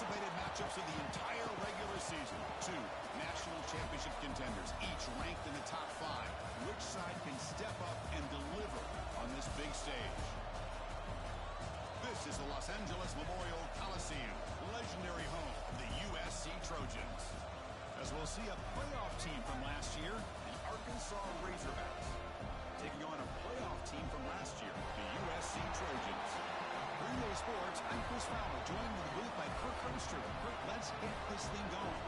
anticipated matchups of the entire regular season. Two national championship contenders, each ranked in the top 5. Which side can step up and deliver on this big stage? This is the Los Angeles Memorial Coliseum, legendary home of the USC Trojans. As we'll see a playoff team from last year, the Arkansas Razorbacks, taking on a playoff team from last year, the USC Trojans. Green Bay Sports, I'm Chris Fowler, joined in the booth by Kirk Herbstreit. Kirk, let's get this thing going.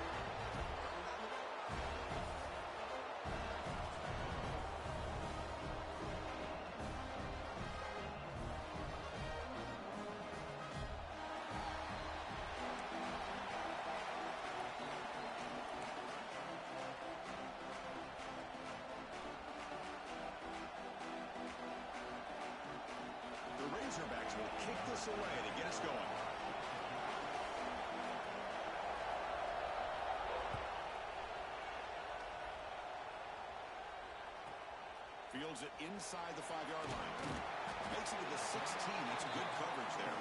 Razorbacks will kick this away to get us going. Fields it inside the 5-yard line. Makes it to the 16. That's good coverage there.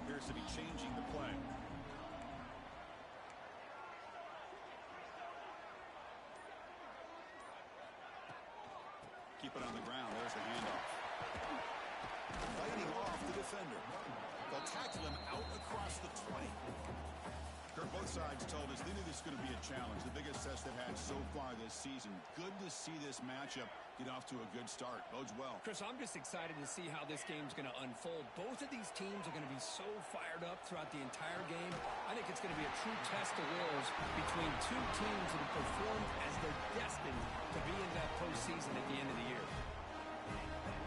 Appears to be changing the play. Keep it on the ground. There's the handoff. Fighting off the defender. They'll tackle him out across the 20. Kirk, both sides told us they knew this was going to be a challenge, the biggest test they've had so far this season. Good to see this matchup get off to a good start. Bodes well. Chris, I'm just excited to see how this game's going to unfold. Both of these teams are going to be so fired up throughout the entire game. I think it's going to be a true test of wills between two teams that have performed as they're destined to be in that postseason at the end of the year.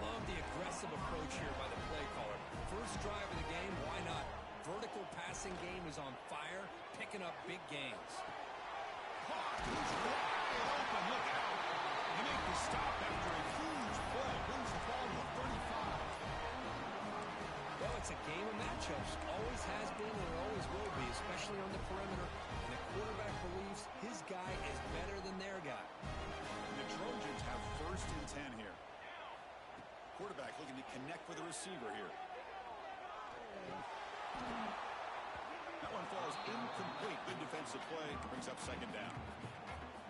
Love the aggressive approach here by the play caller. First drive of the game, why not? Vertical passing game is on fire, picking up big gains. Caught. He's wide open. Look out. They make the stop after a huge play. Brings the ball to the 35. Well, it's a game of matchups. Always has been and it always will be, especially on the perimeter. And the quarterback believes his guy is better than their guy. The Trojans have 1st and 10 here. Quarterback looking to connect with the receiver here. That one falls incomplete. Good defensive play. Brings up 2nd down.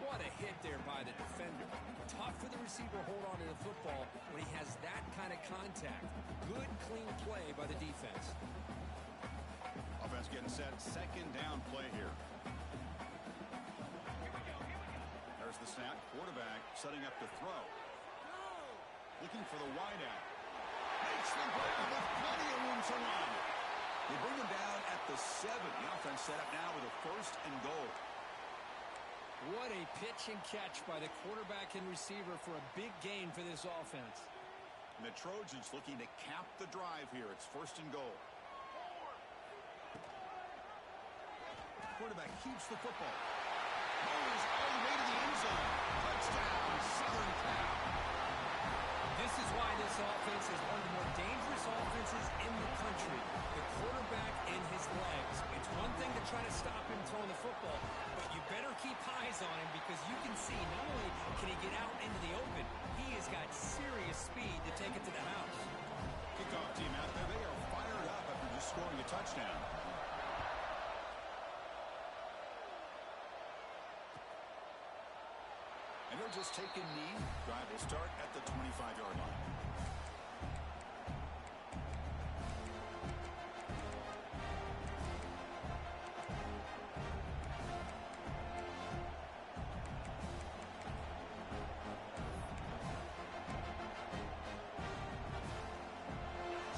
What a hit there by the defender. Tough for the receiver to hold on to the football when he has that kind of contact. Good, clean play by the defense. Offense getting set. 2nd down play here. There's the snap. Quarterback setting up to throw. Looking for the wideout. Makes the grab with plenty of room to run. They bring him down at the 7. The offense set up now with a 1st and goal. What a pitch and catch by the quarterback and receiver for a big gain for this offense. And the Trojans looking to cap the drive here. It's 1st and goal. Quarterback keeps the football. Goes all the way to the end zone. Touchdown, Southern Cal. This is why this offense is one of the more dangerous offenses in the country. The quarterback and his legs. It's one thing to try to stop him throwing the football, but you better keep eyes on him because you can see not only can he get out into the open, he has got serious speed to take it to the house. Kickoff team out there. They are fired up after just scoring a touchdown. And they're just taking knee. Drive will start at the 25-yard line.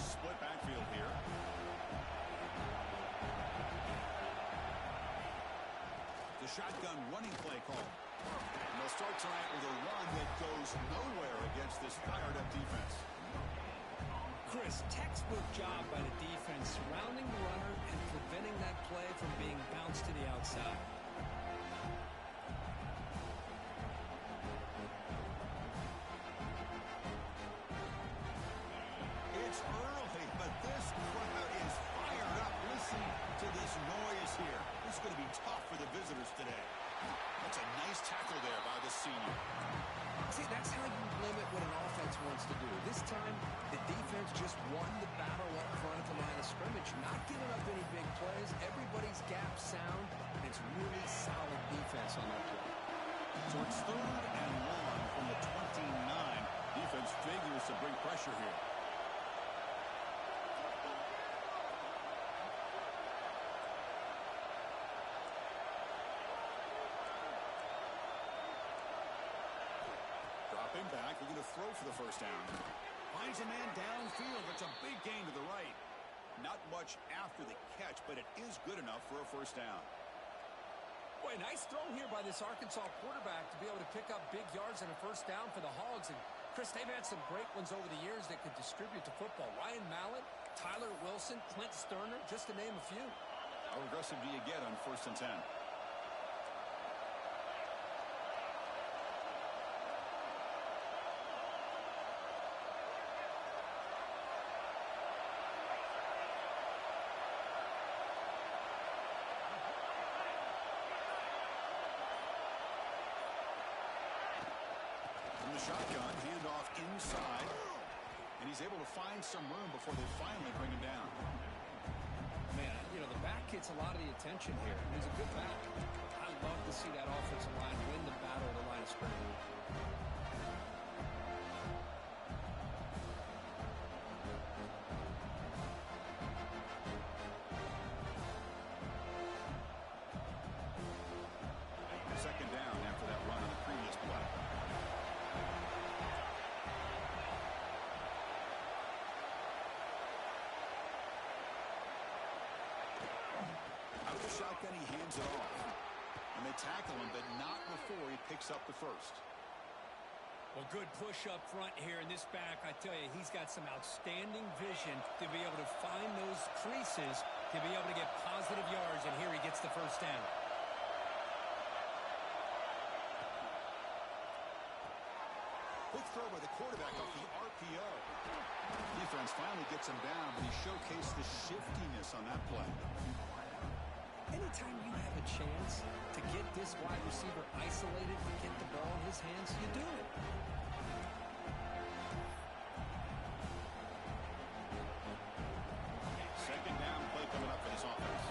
Split backfield here. The shotgun running play call. And they'll start tonight with a run that goes nowhere against this fired-up defense. Chris, textbook job by the defense surrounding the runner and preventing that play from being bounced to the outside. It's early, but this crowd is fired up. Listen to this noise here. This is going to be tough for the visitors today. pressure here. Dropping back, looking to throw for the first down. Finds a man downfield. It's a big gain to the right. Not much after the catch, but it is good enough for a first down. Boy, nice throw here by this Arkansas quarterback to be able to pick up big yards and a first down for the Hogs. And, Chris, they've had some great ones over the years that could distribute the football. Ryan Mallett, Tyler Wilson, Clint Sterner, just to name a few. How aggressive do you get on 1st and 10? Shotgun, handoff inside, and he's able to find some room before they finally bring him down. Man, you know, the back gets a lot of the attention here. He's a good back. I love to see that offensive line win the battle of the line of scrimmage. Second down after that run on the previous play. Shotgun, he hands it off. And they tackle him, but not before he picks up the first. Well, good push up front here in this back. I tell you, he's got some outstanding vision to be able to find those creases, to be able to get positive yards, and here he gets the first down. Quick throw by the quarterback off the RPO. Defense finally gets him down, but he showcased the shiftiness on that play. Anytime you have a chance to get this wide receiver isolated and get the ball in his hands, you do it. Second down play coming up for this offense.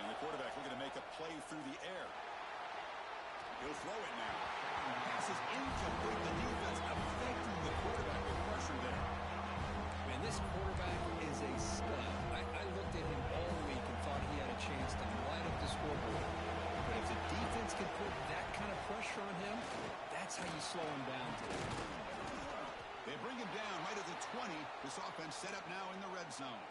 And the quarterback looking to make a play through the air. He'll throw it now. Pass is incomplete. The defense affecting the quarterback with pressure there. Man, this quarterback is a stud. I looked at him all week and thought he had a chance to light up the scoreboard. But if the defense can put that kind of pressure on him, that's how you slow him down. They bring him down right at the 20. This offense set up now in the red zone.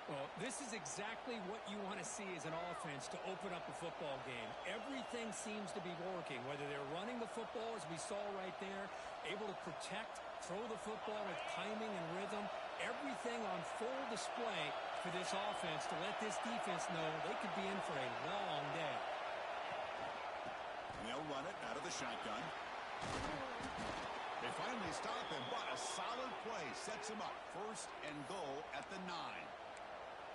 Well, this is exactly what you want to see as an offense to open up a football game. Everything seems to be working, whether they're running the football, as we saw right there, able to protect, throw the football with timing and rhythm. Everything on full display for this offense to let this defense know they could be in for a long day. And they'll run it out of the shotgun. They finally stop him, but a solid play sets him up. 1st and goal at the 9.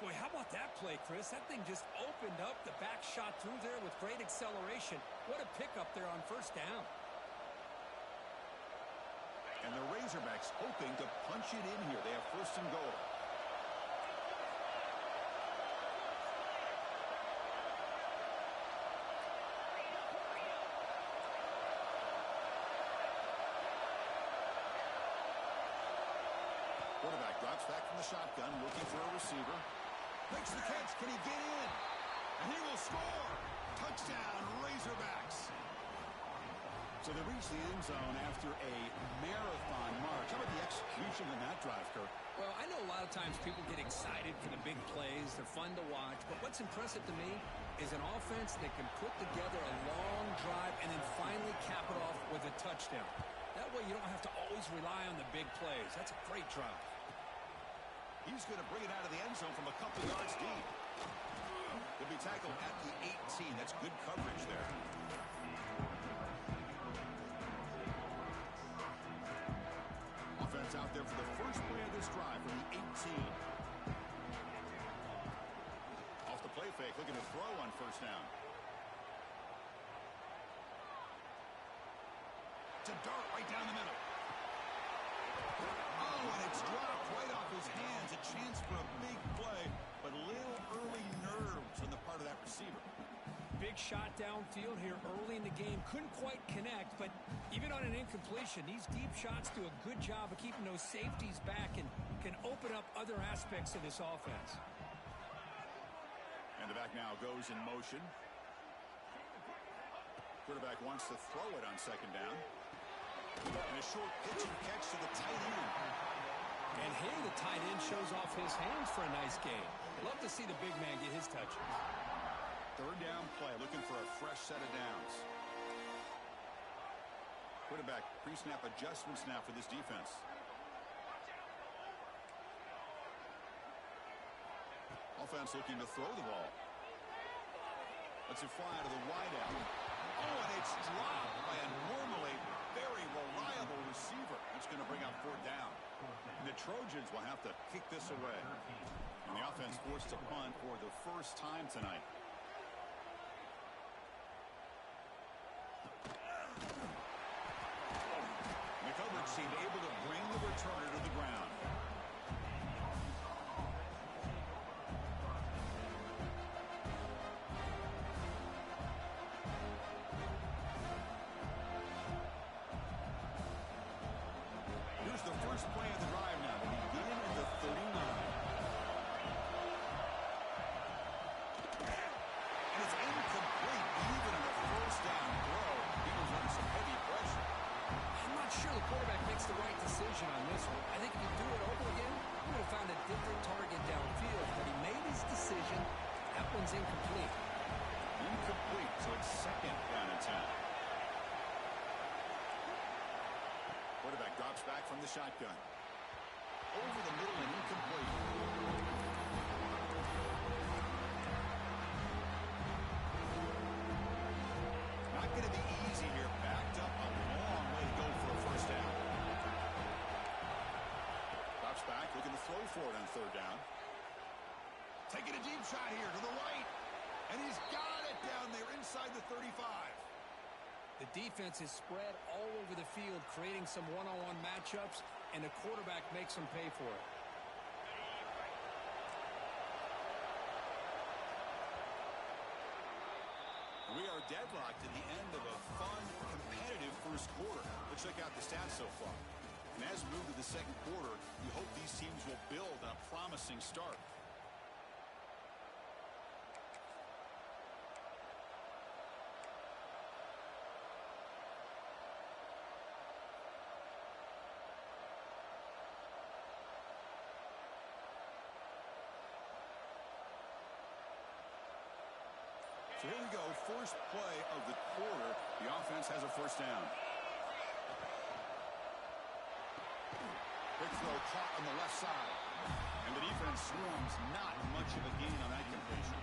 Boy, how about that play, Chris? That thing just opened up. The back shot through there with great acceleration. What a pickup there on 1st down. And the Razorbacks hoping to punch it in here. They have 1st and goal. Quarterback drops back from the shotgun, looking for a receiver. Makes the catch. Can he get in? And he will score. Touchdown, Razorbacks. So they reach the end zone after a marathon march. How about the execution in that drive, Kirk? Well, I know a lot of times people get excited for the big plays. They're fun to watch. But what's impressive to me is an offense that can put together a long drive and then finally cap it off with a touchdown. That way you don't have to always rely on the big plays. That's a great drive. He's going to bring it out of the end zone from a couple yards deep. He'll be tackled at the 18. That's good coverage there. Offense out there for the first play of this drive from the 18. Off the play fake, looking to throw on 1st down. To dart right down the middle. Oh, and it's dropped right off his hands. A chance for a big play, but a little early nerves on the part of that receiver. Big shot downfield here early in the game. Couldn't quite connect, but even on an incompletion, these deep shots do a good job of keeping those safeties back and can open up other aspects of this offense. And the back now goes in motion. Quarterback wants to throw it on second down. And a short pitch and catch to the tight end. And here the tight end shows off his hands for a nice game. Love to see the big man get his touches. Third down play, looking for a fresh set of downs. Quarterback pre-snap adjustments now for this defense. Offense looking to throw the ball. Lets it fly out of the wideout. Oh, and it's dropped by a normally very reliable receiver. That's going to bring up fourth down. And the Trojans will have to kick this away. And the offense forced to punt for the first time tonight. McCubbard seemed able to bring the returner to the ground. Here's the first play of the drive now to begin at the 39. And it's incomplete even on a first down throw. He was under some heavy pressure. I'm not sure the quarterback makes the right decision on this one. I think if you do it over again, he would have found a different target downfield. But he made his decision. That one's incomplete. Incomplete, so it's second down and 10. Quarterback drops back from the shotgun. Over the middle and incomplete. Not going to be easy here. Backed up a long way to go for a first down. Drops back, looking to throw for it on third down. Taking a deep shot here to the right. And he's got it down there inside the 35. The defense is spread all over the field, creating some one-on-one matchups, and the quarterback makes them pay for it. We are deadlocked at the end of a fun, competitive first quarter. Let's check out the stats so far. And as we move to the second quarter, we hope these teams will build on a promising start. So here we go, first play of the quarter. The offense has a first down. Quick throw caught on the left side. And the defense swarms, not much of a gain on that completion.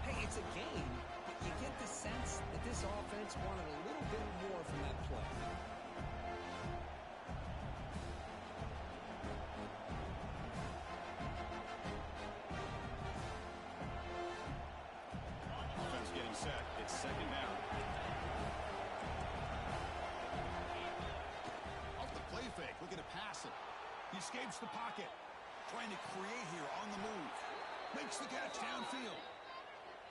Hey, it's a game, but you get the sense that this offense wanted a little bit more from that play. Offense getting set. It's second down. Off the play fake, looking to pass it. He escapes the pocket. Trying to create here on the move. Makes the catch downfield.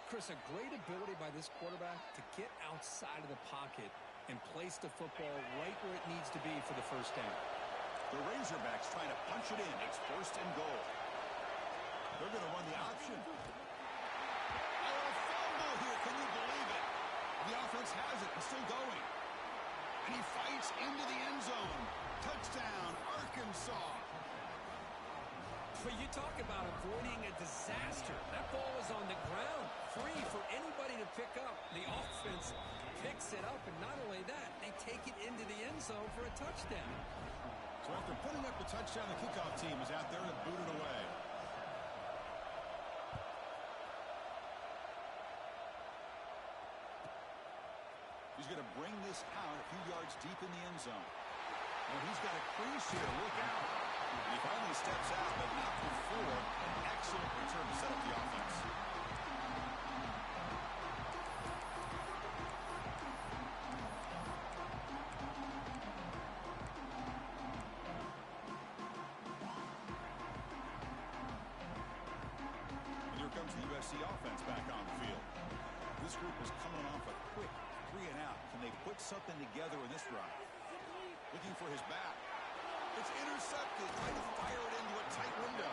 Chris, a great ability by this quarterback to get outside of the pocket and place the football right where it needs to be for the first down. The Razorbacks trying to punch it in. It's first and goal. They're going to run the option. Oh, a fumble here. Can you believe it? The offense has it and still going. And he fights into the end zone. Touchdown, Arkansas. But you talk about avoiding a disaster. That ball is on the ground, free for anybody to pick up. The offense picks it up, and not only that, they take it into the end zone for a touchdown. So after putting up the touchdown, the kickoff team is out there to boot it away. He's going to bring this out a few yards deep in the end zone. And he's got a crease here. Look out. And he finally steps out, but not before an excellent return to set up the offense. the USC offense back on the field. This group is coming off a quick 3-and-out. Can they put something together in this drive? Looking for his back. It's intercepted. Trying to fire it into a tight window.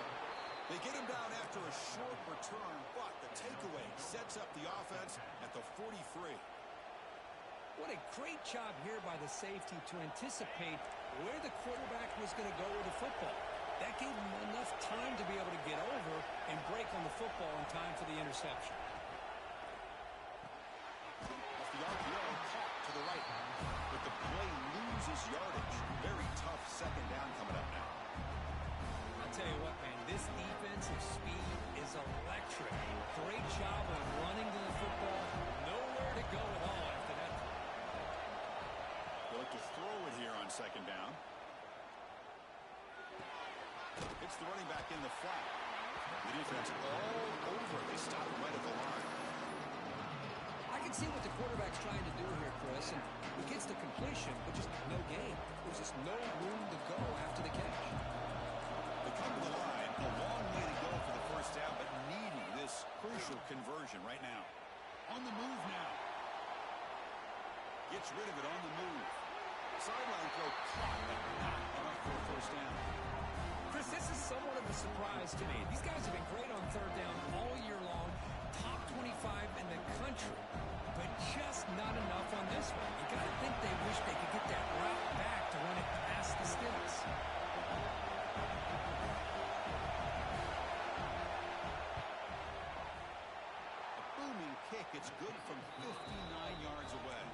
They get him down after a short return, but the takeaway sets up the offense at the 43. What a great job here by the safety to anticipate where the quarterback was going to go with the football. That gave him enough time to be able to get over and break on the football in time for the interception. Off the RPO, caught to the right. But the play loses yardage. Very tough second down coming up now. I'll tell you what, man, this defensive speed is electric. Great job on running to the football. Nowhere to go at all after that. They like to throw it here on second down. It's the running back in the flat. The defense all over. They stop him right at the line. I can see what the quarterback's trying to do here, Chris, and he gets the completion, but just no gain. There's just no room to go after the catch. They come to the line. A long way to go for the first down, but needing this crucial conversion right now. On the move now. Gets rid of it on the move. Sideline throw caught, but not enough for a first down. Chris, this is somewhat of a surprise to me. These guys have been great on third down all year long, top 25 in the country, but just not enough on this one. You got to think they wish they could get that route back to run it past the sticks. A booming kick. It's good from 59 yards away.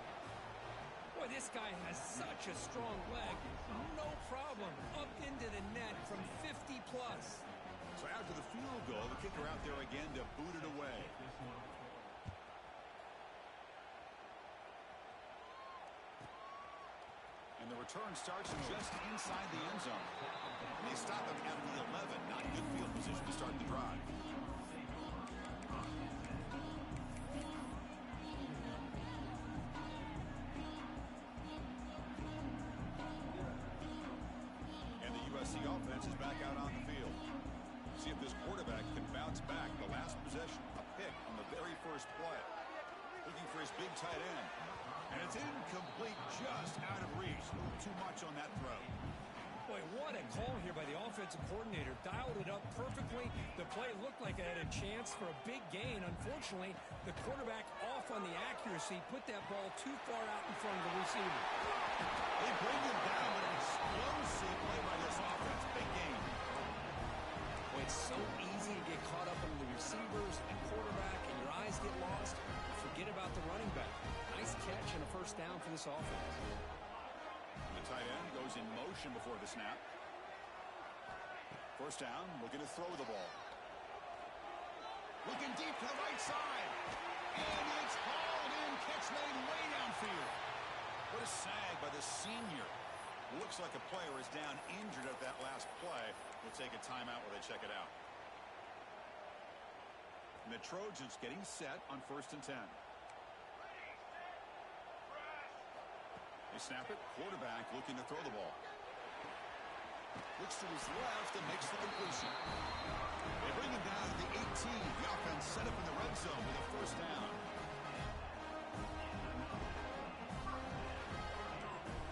Boy, this guy has such a strong leg. No problem. Up into the net from 50 plus. So after the field goal, the kicker out there again to boot it away. And the return starts just inside the end zone. And they stop him at the 11. Not good field position to start the drive. Offense is back out on the field. See if this quarterback can bounce back. The last possession, a pick on the very first play. Looking for his big tight end. And it's incomplete, just out of reach. A little too much on that throw. Boy, what a call here by the offensive coordinator. Dialed it up perfectly. The play looked like it had a chance for a big gain. Unfortunately, the quarterback off on the accuracy, put that ball too far out in front of the receiver. They bring him down with an explosive play by this offense. Big game. Boy, it's so easy to get caught up in the receivers and quarterback, and your eyes get lost. Forget about the running back. Nice catch and a first down for this offense. The tight end goes in motion before the snap. First down, looking to throw the ball. Looking deep to the right side. And it's hauled in. Catch made way downfield. What a sag by the senior. Looks like a player is down injured at that last play. We'll take a timeout while they check it out. And the Trojans getting set on 1st and 10. They snap it. Quarterback looking to throw the ball. Looks to his left and makes the completion. They bring him down to the 18. The offense set up in the red zone with a first down.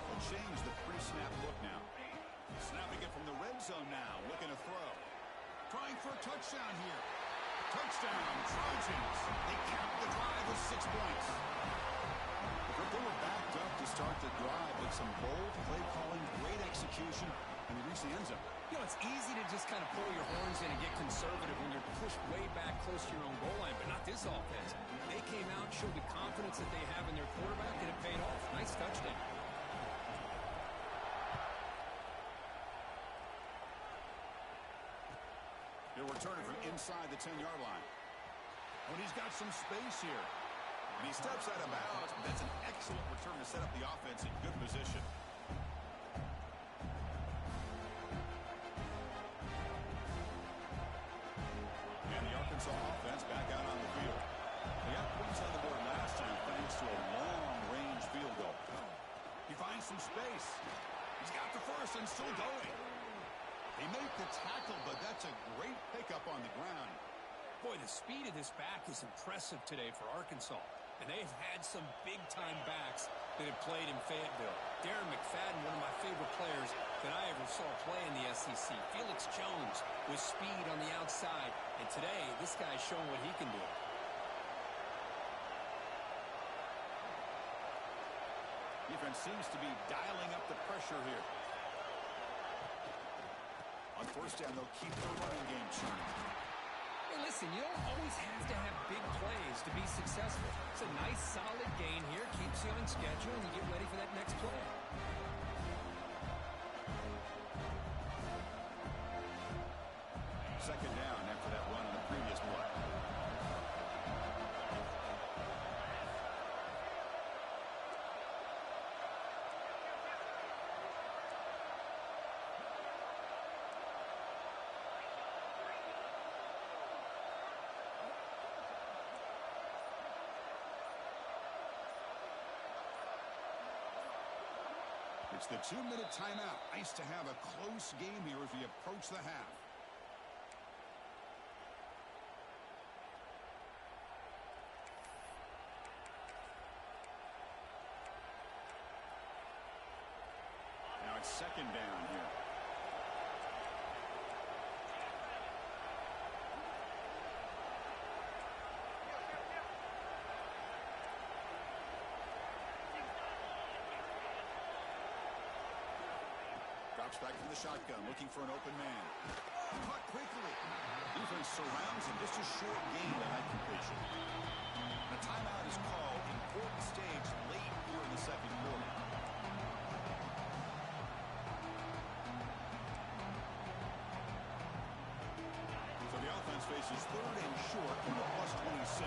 They'll change the pre-snap look now. Snapping it from the red zone now. Looking to throw. Trying for a touchdown here. Touchdown, Trojans. They cap the drive with 6 points. They were backed up to start the drive with some bold play calling, great execution, and they reached the end zone. You know, it's easy to just kind of pull your horns in and get conservative when you're pushed way back close to your own goal line, but not this offense. They came out, showed the confidence that they have in their quarterback, and it paid off. Nice touchdown. They're returning from inside the 10-yard line. When he's got some space here. And he steps out of bounds. That's an excellent return to set up the offense in good position. And the Arkansas offense back out on the field. They got points on the board last time thanks to a long-range field goal. He finds some space. He's got the first and still going. They make the tackle, but that's a great pickup on the ground. Boy, the speed of this back is impressive today for Arkansas. And they have had some big-time backs that have played in Fayetteville. Darren McFadden, one of my favorite players that I ever saw play in the SEC. Felix Jones with speed on the outside. And today, this guy's showing what he can do. Defense seems to be dialing up the pressure here. On first down, they'll keep the running game churning. Hey, listen, you don't always have to have big plays to be successful. It's a nice, solid gain here. Keeps you on schedule, and you get ready for that next play. Second down after that run on the previous play. It's the 2-minute timeout. Nice to have a close game here as we approach the half. Now it's second down here. Back from the shotgun, looking for an open man. Caught quickly. Defense surrounds him. Just a short gain on that completion. The timeout is called. Important stage late here in the second quarter. So the offense faces third and short from the +26.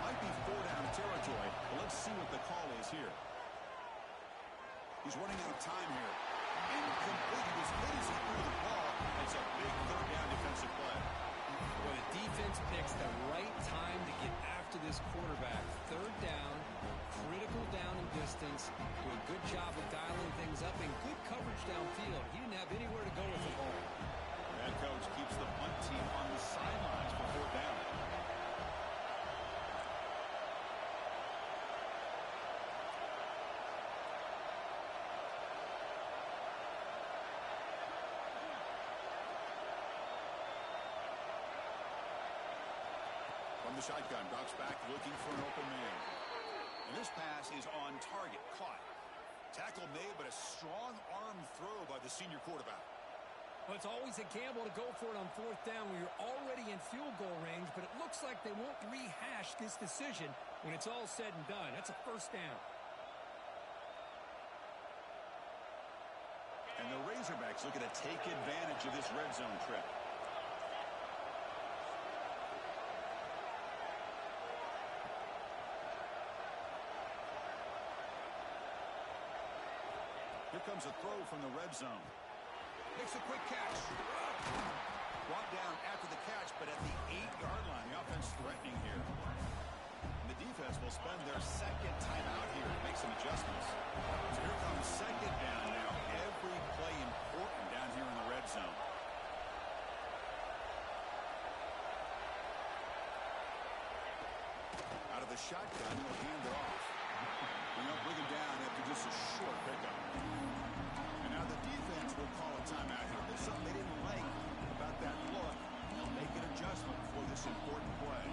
Might be four-down territory, but let's see what the call is here. He's running out of time here. Incomplete. As good as he threw the ball, it's a big third-down defensive play. Well, the defense picks the right time to get after this quarterback. Third down, critical down and distance. Do a good job of dialing things up and good coverage downfield. He didn't have anywhere to go with the ball. The head coach keeps the punt team on the sidelines for fourth down. The shotgun drops back looking for an open man. And this pass is on target. Caught. Tackle made, but a strong arm throw by the senior quarterback. Well, it's always a gamble to go for it on fourth down when you're already in field goal range, but it looks like they won't rehash this decision when it's all said and done. That's a first down. And the Razorbacks looking to take advantage of this red zone trip. Here comes a throw from the red zone. Makes a quick catch. Brought down after the catch, but at the 8-yard line. The offense threatening here. And the defense will spend their second timeout here to make some adjustments. So here comes second down now. Every play important down here in the red zone. Out of the shotgun, he'll hand it off. Bring him down after just a short pickup. And now the defense will call a timeout here. There's something they didn't like about that look. They'll make an adjustment for this important play.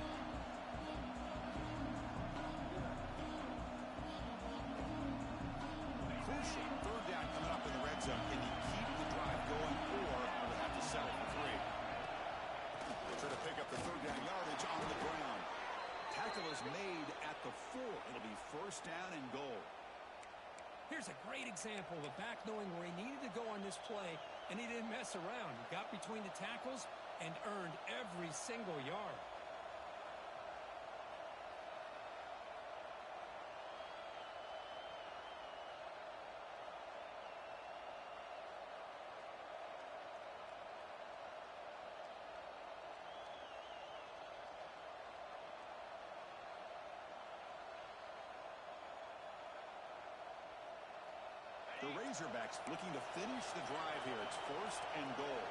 Crucial third down coming up in the red zone. Can you keep the drive going, or will they have to settle for 3? They'll try to pick up the third down yardage on the ground. Tackle is made at the 4. It'll be first down and goal. Here's a great example of a back knowing where he needed to go on this play, and he didn't mess around. He got between the tackles and earned every single yard. The Razorbacks looking to finish the drive here. It's first and goal.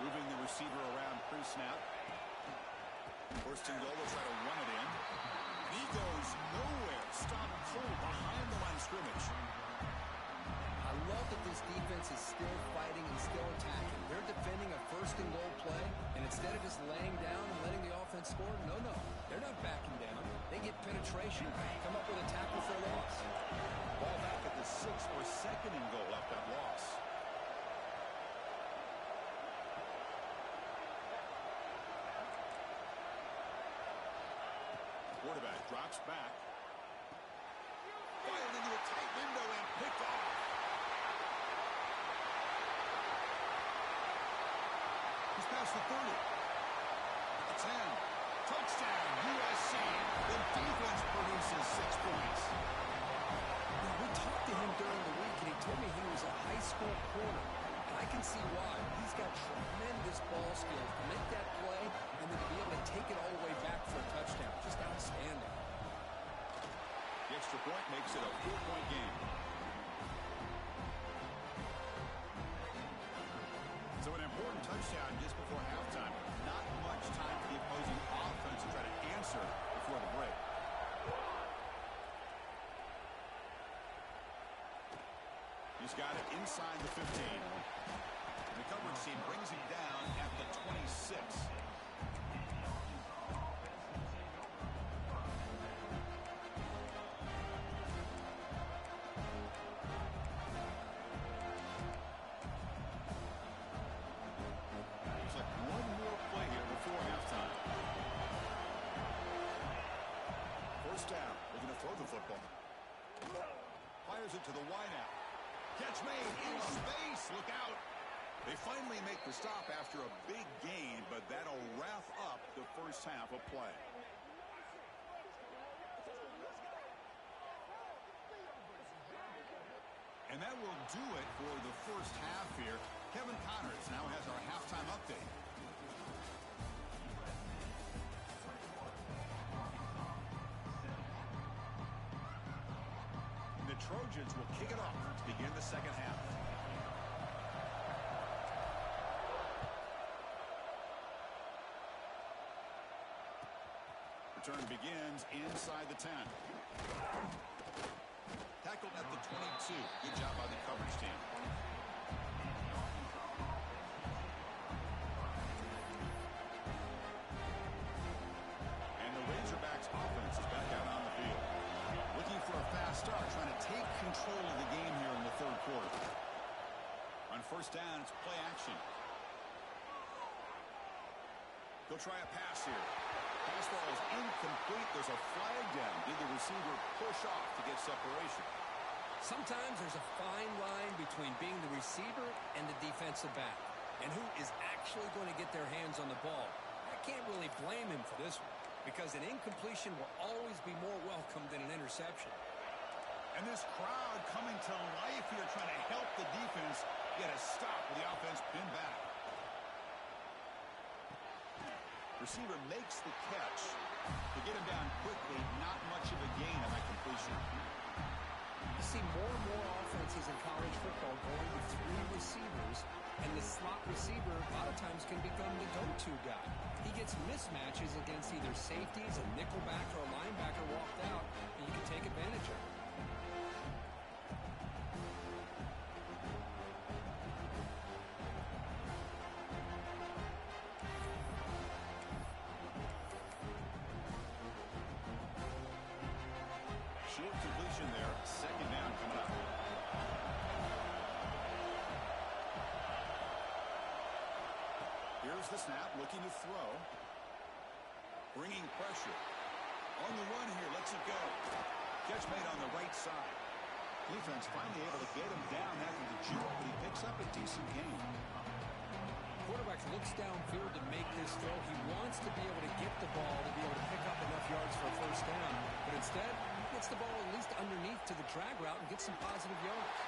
Moving the receiver around pre-snap. First and goal, will try to run it in. He goes nowhere. Stop cold behind the line of scrimmage. I love that this defense is still fighting and still attacking. They're defending a first and goal play, and instead of just laying down and letting the offense score, no, they're not backing down. They get penetration, come up with a tackle for a loss. Ball back at the 6 for second and goal after that loss. Quarterback drops back. Fired into a tight window and picked off. He's past the 30. The 10. Touchdown, USC. The defense produces 6 points. We talked to him during the week, and he told me he was a high school corner. And I can see why. He's got tremendous ball skills to make that play and then to be able to take it all the way back for a touchdown. Just outstanding. The extra point makes it a 4-point game. So an important touchdown just before halftime. Not much time for the opposing offense to try to answer before the break. He's got it inside the 15. The coverage team brings him down at the 26. Looks like one more play here before halftime. First down. Looking to throw the football. Fires it to the wideout. Catch made in space. Look out. They finally make the stop after a big gain, but that'll wrap up the first half of play. And that will do it for the first half here. Kevin Connors now has our halftime update. The Trojans will kick it off to begin the second half. Return begins inside the 10. Tackled at the 22. Good job by the coverage team. And the Razorbacks offense is back out on the field. Looking for a fast start, trying to take control of the game here in the third quarter. On first down, it's play action. They'll try a pass here. Pass ball is incomplete. There's a flag down. Did the receiver push off to get separation? Sometimes there's a fine line between being the receiver and the defensive back, and who is actually going to get their hands on the ball. I can't really blame him for this one, because an incompletion will always be more welcome than an interception. And this crowd coming to life here, trying to help the defense get a stop with the offense pinned back. Receiver makes the catch. To get him down quickly, not much of a gain on that completion. You see more and more offenses in college football going with 3 receivers, and the slot receiver a lot of times can become the go-to guy. He gets mismatches against either safeties, a nickelback, or a linebacker walked out, and you can take advantage of it. Short completion there. Second down coming up. Here's the snap, looking to throw. Bringing pressure. On the run here, lets it go. Catch made on the right side. Defense finally able to get him down after the juke, but he picks up a decent gain. Quarterback looks downfield to make this throw. He wants to be able to get the ball to be able to pick up enough yards for a first down. But instead, he gets the ball at least underneath to the drag route and gets some positive yards.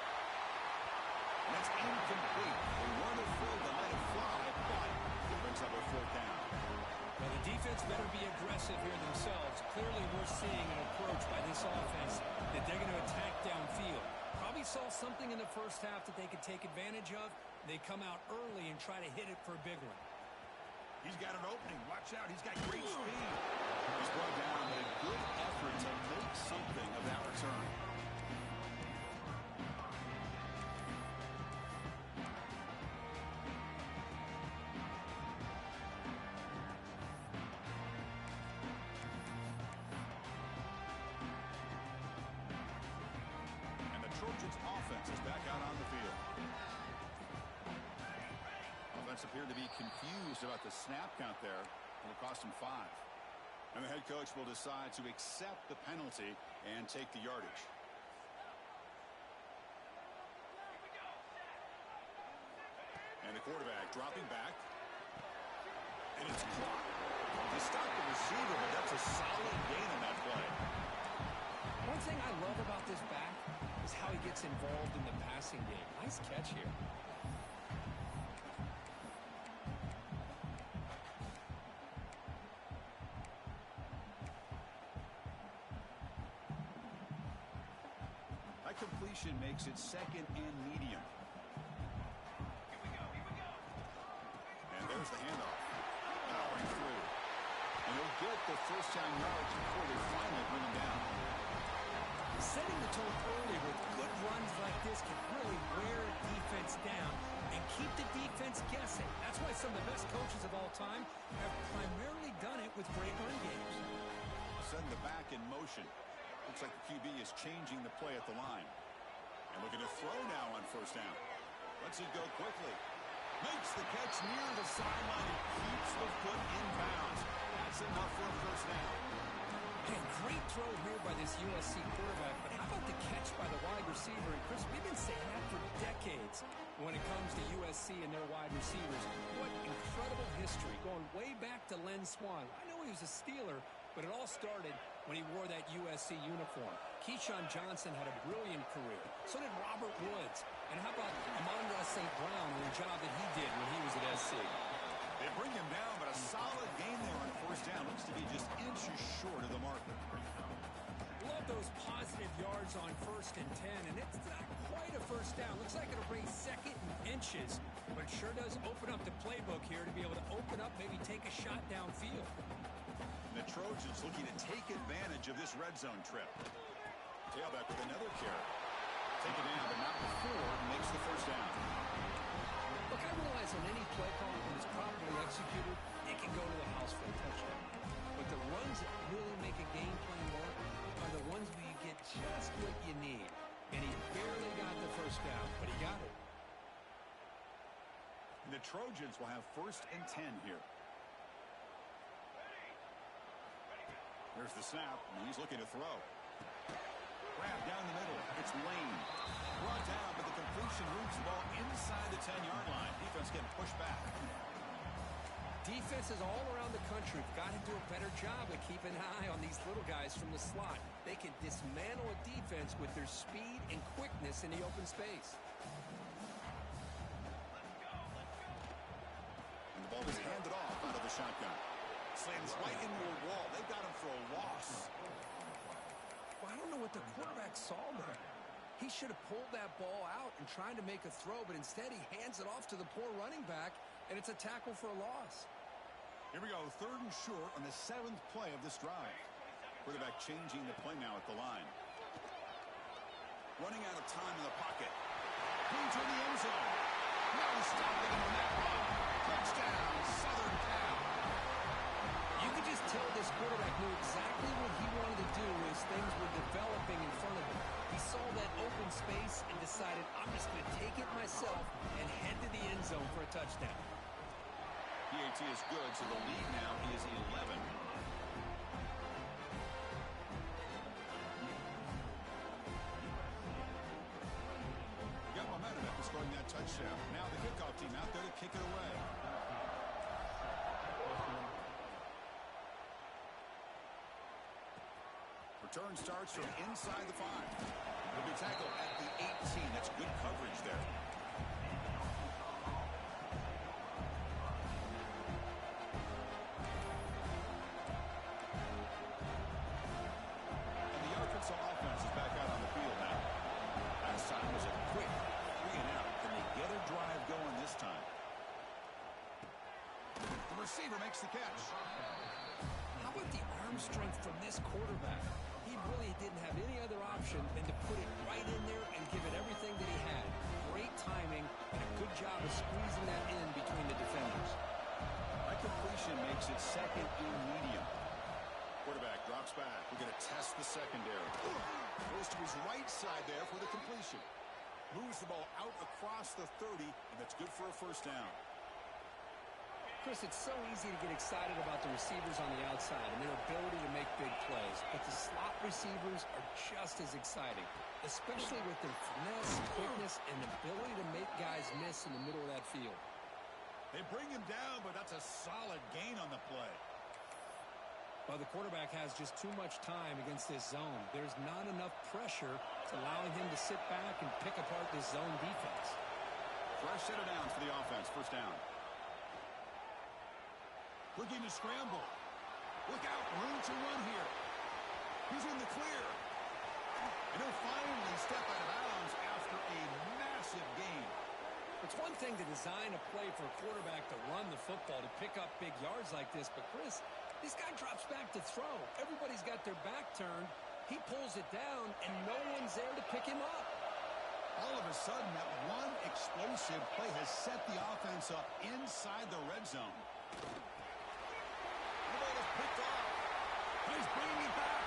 That's incomplete. They want to throw the let it fly, but it brings up a fourth down. Well, the defense better be aggressive here themselves. Clearly, we're seeing an approach by this offense that they're going to attack downfield. Probably saw something in the first half that they could take advantage of. They come out early and try to hit it for a big one. He's got an opening. Watch out. He's got great speed. He's brought down, but a good effort to make something of that return. And the Trojans offense is back out on the field. Offense appeared to be confused about the snap count there. It'll cost him 5. And the head coach will decide to accept the penalty and take the yardage. And the quarterback dropping back. And it's clocked. They stopped the receiver, but that's a solid gain on that play. One thing I love about this back is how he gets involved in the passing game. Nice catch here. That completion makes it 2nd and medium. And there's the handoff. Powering through. And he'll get the first down yards before they finally bring him down. Setting the tone early with good runs like this can really wear a defense down and keep the defense guessing. That's why some of the best coaches of all time have primarily done it with great run games. Setting the back in motion. Looks like the QB is changing the play at the line. And looking to throw now on first down. Lets it go quickly. Makes the catch near the sideline and keeps the foot in bounds. That's enough for a first down. And great throw here by this USC quarterback, but how about the catch by the wide receiver? And Chris, we've been saying that for decades when it comes to USC and their wide receivers. What incredible history, going way back to Len Swan. I know he was a Steeler, but it all started when he wore that USC uniform. Keyshawn Johnson had a brilliant career. So did Robert Woods. And how about Amon-Ra St. Brown and the job that he did when he was at SC? They bring him down, but a solid gain there on first down. Looks to be just inches short of the marker. Love those positive yards on 1st and 10, and it's not quite a first down. Looks like it'll bring 2nd and inches, but it sure does open up the playbook here to be able to open up, maybe take a shot downfield. The Trojans looking to take advantage of this red zone trip. Tailback with another carry. Take it down, but not before it makes the first down. Look, I realize on any play call, when it's properly executed, it can go to the house for a touchdown. But the runs that really make a game plan work are the ones where you get just what you need. And he barely got the first down, but he got it. The Trojans will have 1st and 10 here. There's the snap, and he's looking to throw. Grab down the middle. It's Lane. Brought down, but the completion moves the ball inside the 10-yard line. Defense getting pushed back. Defenses all around the country have got to do a better job of keeping an eye on these little guys from the slot. They can dismantle a defense with their speed and quickness in the open space. And the ball is handed off out of the shotgun. Slams right into a wall. They've got him for a loss. Well, I don't know what the quarterback saw there. He should have pulled that ball out and tried to make a throw, but instead he hands it off to the poor running back, and it's a tackle for a loss. Here we go, 3rd and short on the 7th play of this drive. Quarterback changing the play now at the line. Running out of time in the pocket. Going to the end zone. No stopping him on that run. Touchdown, Southern Cal. You could just tell this quarterback knew exactly what he wanted to do as things were developing in front of him. He saw that open space and decided, I'm just going to take it myself and head to the end zone for a touchdown. PAT is good, so the lead now is 11. Got momentum after scoring that touchdown. Now the kickoff team out there to kick it away. Return starts from inside the 5. Will be tackled at the 18. That's good coverage there. And the Arkansas offense is back out on the field now. Last time was a quick 3 and out. Can they get a drive going this time? The receiver receiver makes the catch. How about the arm strength from this quarterback? He really didn't have any other option than to put it right in there and give it everything that he had. Great timing and a good job of squeezing that in between the defenders. That completion makes it second and medium. Quarterback drops back. We're going to test the secondary. Goes to his right side there for the completion. Moves the ball out across the 30, and that's good for a first down. Chris, it's so easy to get excited about the receivers on the outside and their ability to make big plays, but the slot receivers are just as exciting, especially with their finesse, quickness, and ability to make guys miss in the middle of that field. They bring him down, but that's a solid gain on the play. Well, the quarterback has just too much time against this zone. There's not enough pressure to allowing him to sit back and pick apart this zone defense. Fresh set of downs for the offense. First down. Looking to scramble. Look out. Room to run here. He's in the clear. And he'll finally step out of bounds after a massive gain. It's one thing to design a play for a quarterback to run the football, to pick up big yards like this, but Chris, this guy drops back to throw. Everybody's got their back turned. He pulls it down, and no one's there to pick him up. All of a sudden, that one explosive play has set the offense up inside the red zone. The ball is picked off. He's bringing it back.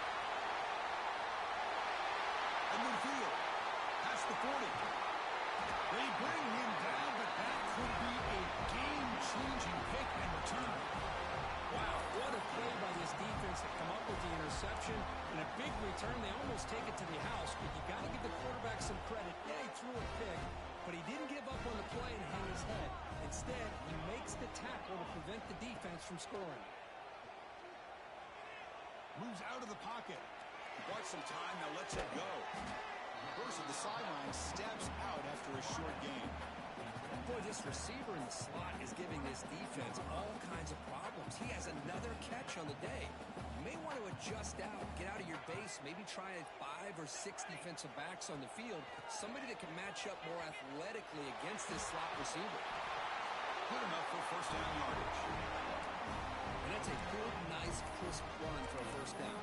And midfield. Past the 40. They bring him down, but that could be a game-changing pick and return. Wow, what a play by this defense to come up with the interception. And a big return. They almost take it to the house, but you got to give the quarterback some credit. Yeah, he threw a pick, but he didn't give up on the play and hang his head. Instead, he makes the tackle to prevent the defense from scoring. Moves out of the pocket. He bought some time, now lets it go. First at the sideline, steps out after a short gain. Boy, this receiver in the slot is giving this defense all kinds of problems. He has another catch on the day. You may want to adjust out, get out of your base, maybe try 5 or 6 defensive backs on the field, somebody that can match up more athletically against this slot receiver. Good enough for first down yardage. And that's a good, nice, crisp run for a first down.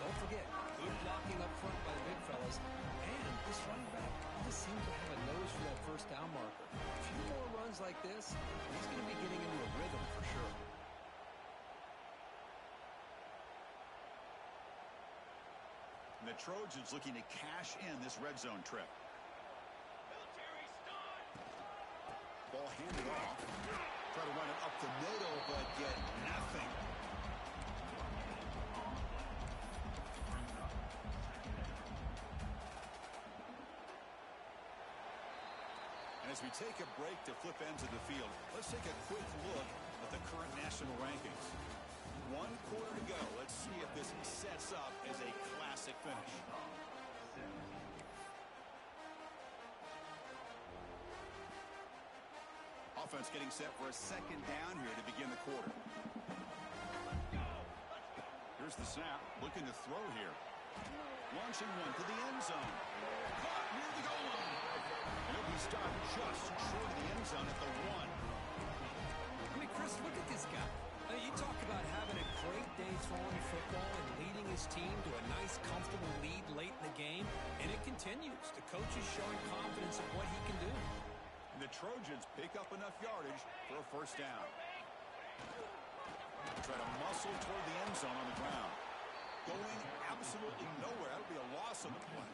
Don't forget, good blocking up front by the big fellas. And this running back just seems to have a nose for that first down marker. A few more runs like this, he's going to be getting into a rhythm for sure. And the Trojans looking to cash in this red zone trip. Ball handed off. Try to run it up the middle, but get nothing. And as we take a break to flip ends of the field, let's take a quick look at the current national rankings. 1 quarter to go. Let's see if this sets up as a classic finish. Offense getting set for a second down here to begin the quarter. Here's the snap. Looking to throw here. Launching one to the end zone. Caught near the goal line. And he'll be stopped just short of the end zone at the 1. I mean, Chris, look at this guy. You talk about having a great day throwing the football and leading his team to a nice, comfortable lead late in the game, and it continues. The coach is showing confidence in what he can do. And the Trojans pick up enough yardage for a first down. Try to muscle toward the end zone on the ground. Going absolutely nowhere. That would be a loss on the play.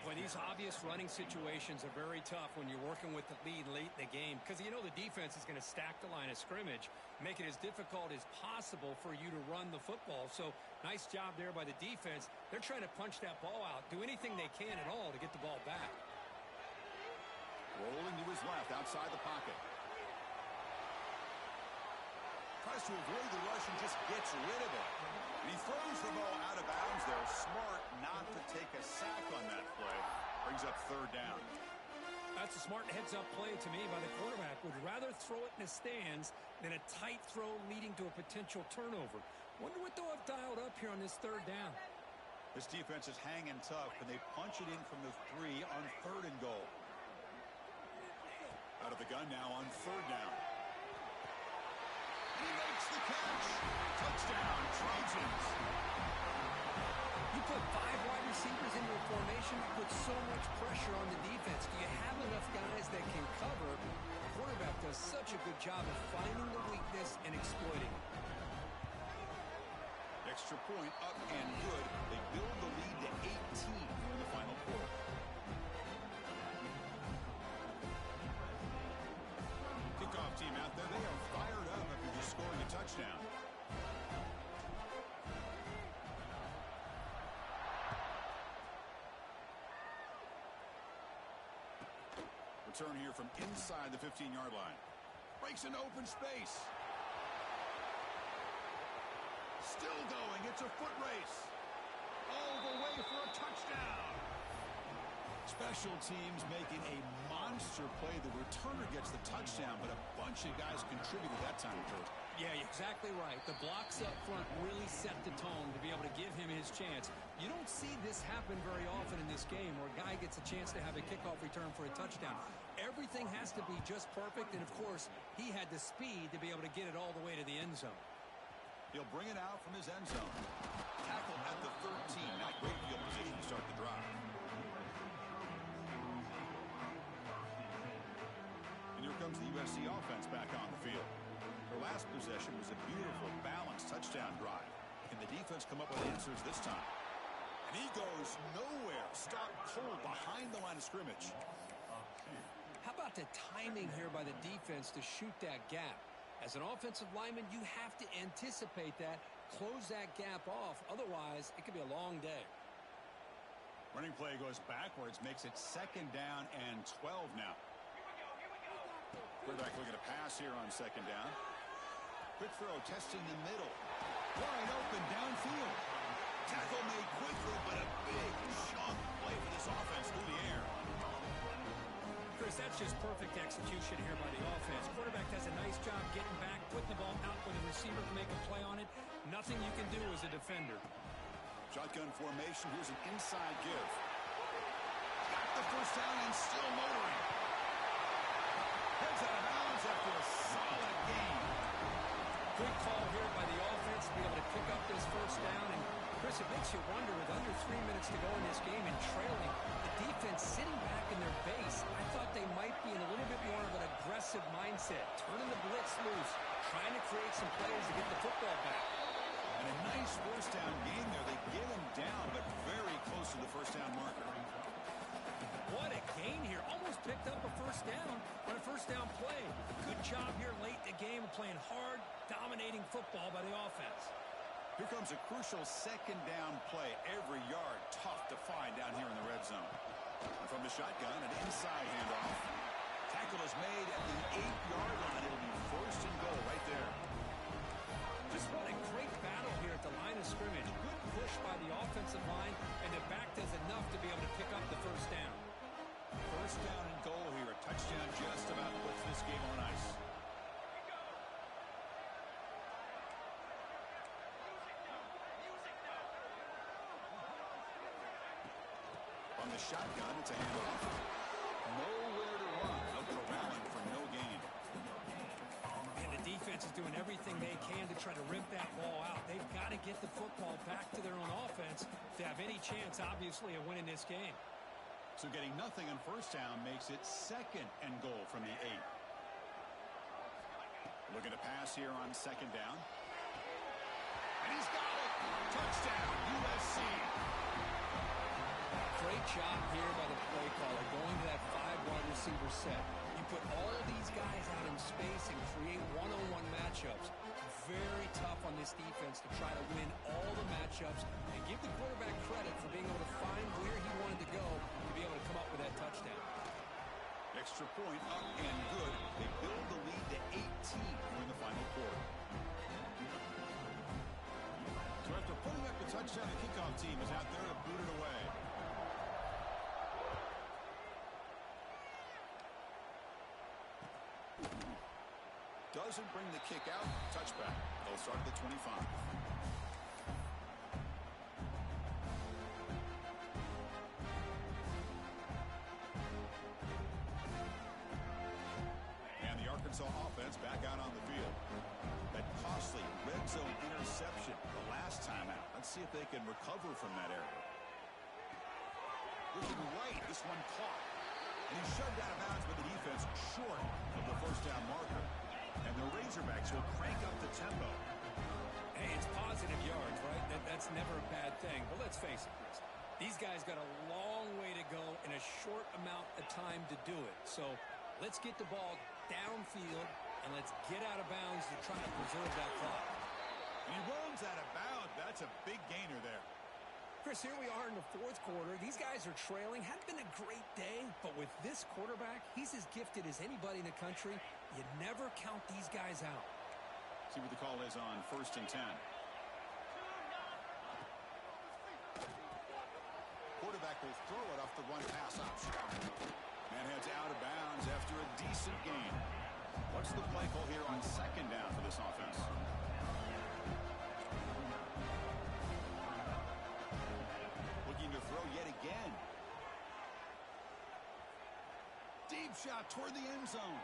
Boy, these obvious running situations are very tough when you're working with the lead late in the game because you know the defense is going to stack the line of scrimmage, make it as difficult as possible for you to run the football. So nice job there by the defense. They're trying to punch that ball out, do anything they can at all to get the ball back. Rolling to his left outside the pocket. Tries to avoid the rush and just gets rid of it. And he throws the ball out of bounds there. Smart not to take a sack on that play. Brings up third down. That's a smart heads-up play to me by the quarterback. Would rather throw it in the stands than a tight throw leading to a potential turnover. Wonder what they'll have dialed up here on this third down. This defense is hanging tough, and they punch it in from the 3 on 3rd and goal. Out of the gun now on 3rd down. He makes the catch. Touchdown, Trojans. You put 5 wide receivers into a formation, put so much pressure on the defense. Do you have enough guys that can cover? The quarterback does such a good job of finding the weakness and exploiting it. Extra point up and good. They build the lead to 18 in the final quarter. Kickoff team out there. They are fired up after just scoring a touchdown. Return here from inside the 15-yard line. Breaks into open space. Still going. It's a foot race. All the way for a touchdown. Special teams making a monster play. The returner gets the touchdown, but a bunch of guys contributed that time, Kurt. Yeah, exactly right. The blocks up front really set the tone to be able to give him his chance. You don't see this happen very often in this game where a guy gets a chance to have a kickoff return for a touchdown. Everything has to be just perfect, and of course, he had the speed to be able to get it all the way to the end zone. He'll bring it out from his end zone. Tackle at the 13. Not great field position to start the drive. And here comes the USC offense back on the field. Their last possession was a beautiful, balanced touchdown drive. Can the defense come up with answers this time? And he goes nowhere. Stop cold behind the line of scrimmage. How about the timing here by the defense to shoot that gap? As an offensive lineman, you have to anticipate that, close that gap off. Otherwise, it could be a long day. Running play goes backwards, makes it 2nd down and 12 now. Quarterback looking to pass here on 2nd down. Quick throw, testing the middle. Wide open downfield. Tackle made quickly, but a big chunk play for this offense through the air. Chris, that's just perfect execution here by the offense. Quarterback does a nice job getting back, putting the ball out when the receiver can make a play on it. Nothing you can do as a defender. Shotgun formation. Here's an inside give. Got the first down and still motoring. Heads out of bounds after a solid game. Good call here by the offense to be able to pick up this first down. And Chris, it makes you wonder with under 3 minutes to go in this game and trailing, the defense sitting back in their base. I thought they might be in a little bit more of an aggressive mindset, turning the blitz loose, trying to create some plays to get the football back. And a nice first down game there. They get him down, but very close to the first down marker. What a gain here. Almost picked up a first down on a first down play. Good job here late in the game of playing hard, dominating football by the offense. Here comes a crucial 2nd down play. Every yard tough to find down here in the red zone. And from the shotgun, an inside handoff. Tackle is made at the 8-yard line. It'll be 1st and goal right there. Just what a great battle here at the line of scrimmage. Good push by the offensive line, and the back does enough to be able to pick up the first down. 1st down and goal here. A touchdown just about puts this game on ice. From the shotgun, it's a handoff. Nowhere to run. No corralling for no gain. And the defense is doing everything they can to try to rip that ball out. They've got to get the football back to their own offense to have any chance, obviously, of winning this game. So getting nothing on first down makes it 2nd and goal from the 8. Looking to pass here on 2nd down. And he's got it. Touchdown, USC. Great job here by the play caller going to that 5 wide receiver set. You put all these guys out in space and create one-on-one matchups. Very tough on this defense to try to win all the matchups and give the quarterback credit for being able to find where he wanted to go to be able to come up with that touchdown. Extra point up and good. They build the lead to 18 during the final quarter. So after putting up the touchdown, the kickoff team is out there to boot it away. Doesn't bring the kick out. Touchback. They'll start at the 25. And the Arkansas offense back out on the field. That costly red zone interception the last time out. Let's see if they can recover from that error. Looking right, this one caught. And he's shoved out of bounds by the defense short of the first down marker. And the Razorbacks will crank up the tempo. Hey, it's positive yards, right? That's never a bad thing. But let's face it, Chris. These guys got a long way to go in a short amount of time to do it. So let's get the ball downfield, and let's get out of bounds to try to preserve that clock. And he runs out of bounds. That's a big gainer there. Chris, here we are in the fourth quarter. These guys are trailing. Hadn't been a great day, but with this quarterback, he's as gifted as anybody in the country. You never count these guys out. See what the call is on 1st and 10. Quarterback will throw it off the run pass option. Man heads out of bounds after a decent gain. What's the play call here on 2nd down for this offense? Looking to throw yet again. Deep shot toward the end zone.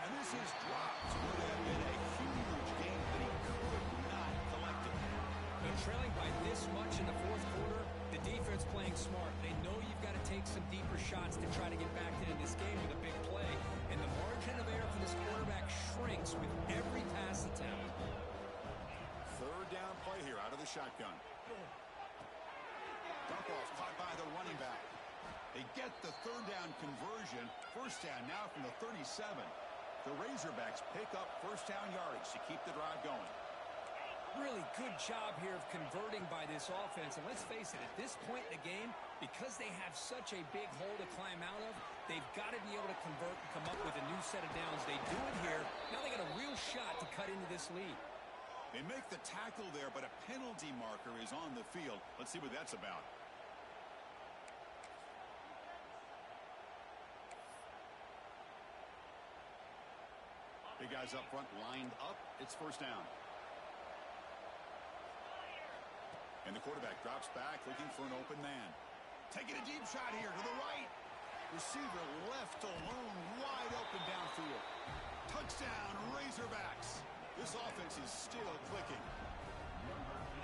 And this is dropped. Would have been a huge game that he could not collect it. They're trailing by this much in the fourth quarter. The defense playing smart. They know you've got to take some deeper shots to try to get back into this game with a big play. And the margin of error for this quarterback shrinks with every pass attempt. 3rd down play here out of the shotgun. Dump off caught by the running back. They get the 3rd down conversion. 1st down now from the 37. The Razorbacks pick up 1st down yardage to keep the drive going. Really good job here of converting by this offense. And let's face it, at this point in the game, because they have such a big hole to climb out of, they've got to be able to convert and come up with a new set of downs. They do it here. Now they got a real shot to cut into this lead. They make the tackle there, but a penalty marker is on the field. Let's see what that's about. Big guys up front lined up. It's 1st down. And the quarterback drops back looking for an open man. Taking a deep shot here to the right. Receiver left alone, wide open downfield. Touchdown, Razorbacks. This offense is still clicking.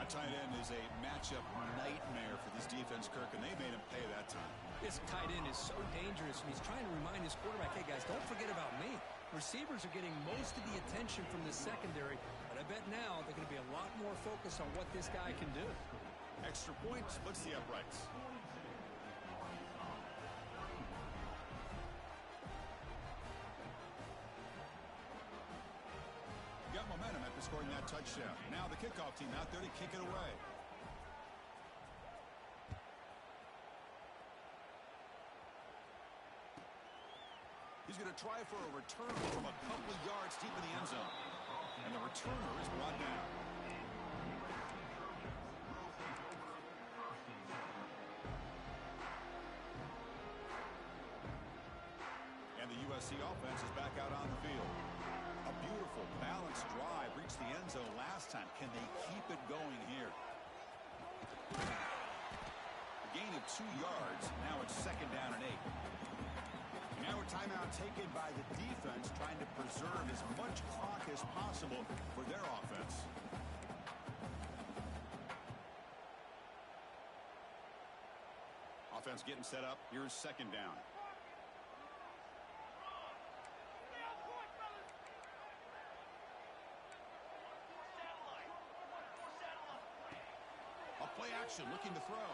A tight end is a matchup nightmare for this defense, Kirk, and they made him pay that time. This tight end is so dangerous, and he's trying to remind his quarterback, hey, guys, don't forget about me. Receivers are getting most of the attention from the secondary, but I bet now they're going to be a lot more focused on what this guy can do. Extra point splits the uprights. Got momentum after scoring that touchdown. Now the kickoff team out there to kick it away. He's going to try for a return from a couple of yards deep in the end zone. And the returner is brought down. And the USC offense is back out on the field. A beautiful, balanced drive reached the end zone last time. Can they keep it going here? A gain of 2 yards. Now it's 2nd down and 8. Now a timeout taken by the defense, trying to preserve as much clock as possible for their offense. Offense getting set up. Here's 2nd down. A play action, looking to throw.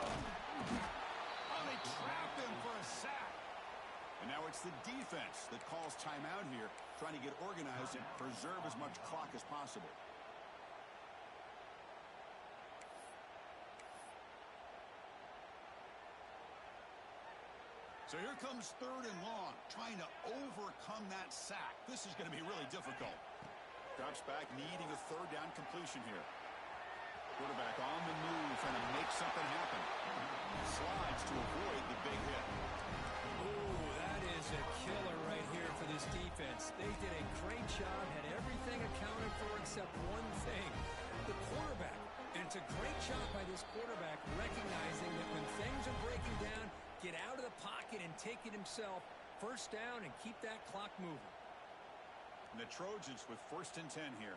Oh, they trap him for a sack. And now it's the defense that calls timeout here, trying to get organized and preserve as much clock as possible. So here comes 3rd and long, trying to overcome that sack. This is going to be really difficult. Drops back, needing a 3rd down completion here. Quarterback on the move, trying to make something happen. Slides to avoid the big hit. Ooh, that is a killer right here for this defense. They did a great job, had everything accounted for except one thing, the quarterback. And it's a great job by this quarterback recognizing that when things are breaking down, get out of the pocket and take it himself. 1st down and keep that clock moving. And the Trojans with 1st and 10 here.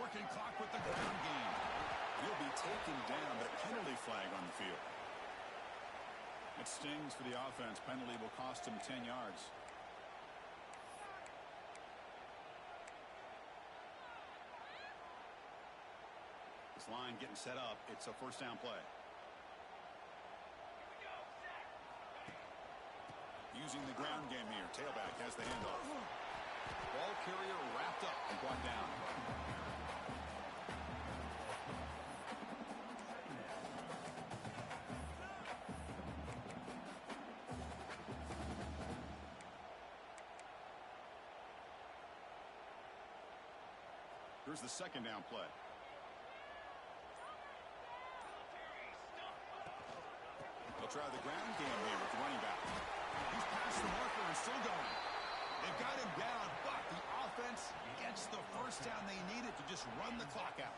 Working clock with the ground game. He'll be taken down, but a penalty flag on the field. It stings for the offense. Penalty will cost him 10 yards. This line getting set up. It's a 1st down play. Using the ground game here. Tailback has the handoff. Ball carrier wrapped up and brought down. Here's the 2nd down play. They'll try the ground game here with the running back. He's past the marker and still going. They've got him down, but the offense gets the 1st down they needed to just run the clock out.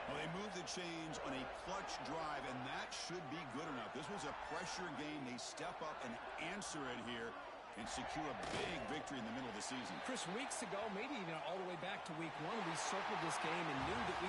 Well, they moved the chains on a clutch drive, and that should be good enough. This was a pressure game. They step up and answer it here and secure a big victory in the middle of the season. Chris, weeks ago, maybe even all the way back to week 1, we circled this game and knew that we